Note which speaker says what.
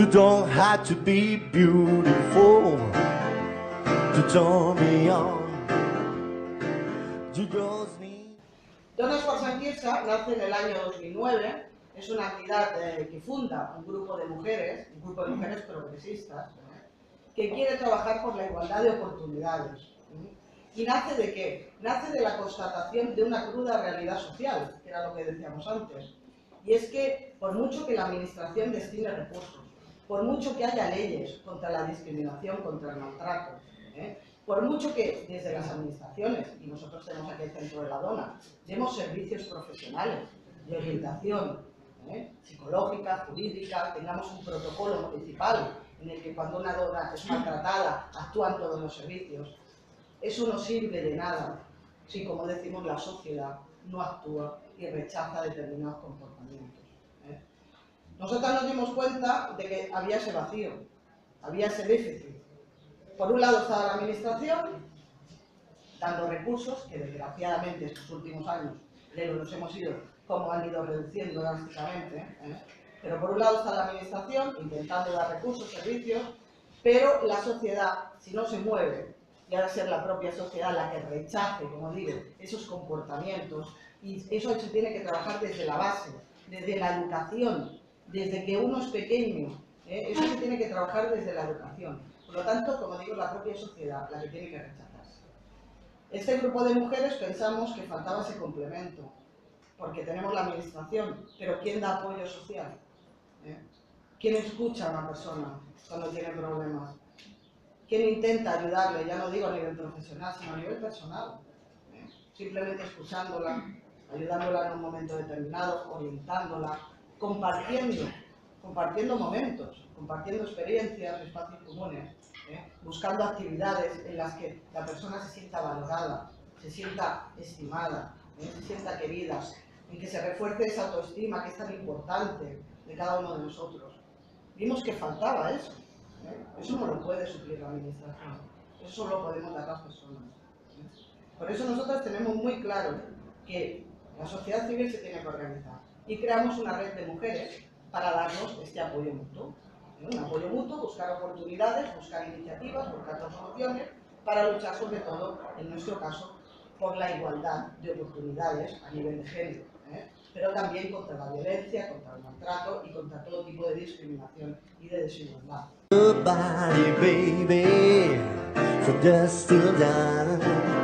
Speaker 1: You don't have to be beautiful to turn me on. You just need...
Speaker 2: Dones por Sanquirsa nace en el año 2009, es una entidad que funda un grupo de mujeres progresistas, que quiere trabajar por la igualdad de oportunidades. ¿Y nace de qué? Nace de la constatación de una cruda realidad social, que era lo que decíamos antes. Y es que, por mucho que la administración destine recursos, por mucho que haya leyes contra la discriminación, contra el maltrato, por mucho que desde las administraciones, y nosotros tenemos aquí el Centro de la Dona, demos servicios profesionales de orientación psicológica, jurídica, tengamos un protocolo municipal en el que cuando una dona es maltratada actúan todos los servicios, eso no sirve de nada si, como decimos, la sociedad no actúa y rechaza determinados comportamientos. Nosotros nos dimos cuenta de que había ese vacío, había ese déficit. Por un lado estaba la administración, dando recursos, que desgraciadamente estos últimos años los hemos ido, como han ido reduciendo drásticamente, pero por un lado está la administración, intentando dar recursos, servicios, pero la sociedad, si no se mueve, y ha de ser la propia sociedad la que rechace, como digo, esos comportamientos, y eso se tiene que trabajar desde la base, desde la educación, desde que uno es pequeño, eso se tiene que trabajar desde la educación. Por lo tanto, como digo, la propia sociedad la que tiene que rechazarse. Este grupo de mujeres pensamos que faltaba ese complemento, porque tenemos la administración, pero ¿quién da apoyo social? ¿Quién escucha a una persona cuando tiene problemas? ¿Quién intenta ayudarle? Ya no digo a nivel profesional, sino a nivel personal. Simplemente escuchándola, ayudándola en un momento determinado, orientándola, compartiendo momentos, compartiendo experiencias, espacios comunes, buscando actividades en las que la persona se sienta valorada, se sienta estimada, se sienta querida, en que se refuerce esa autoestima que es tan importante de cada uno de nosotros. Vimos que faltaba eso. Eso no lo puede suplir la administración, eso solo podemos dar las personas. Por eso nosotros tenemos muy claro que la sociedad civil se tiene que organizar y creamos una red de mujeres para darnos este apoyo mutuo. Un apoyo mutuo, buscar oportunidades, buscar iniciativas, buscar soluciones para luchar sobre todo, en nuestro caso, por la igualdad de oportunidades a nivel de género, pero también contra la violencia, contra el maltrato y contra todo tipo de discriminación y de desigualdad.
Speaker 1: Goodbye, baby, from dusk till dawn.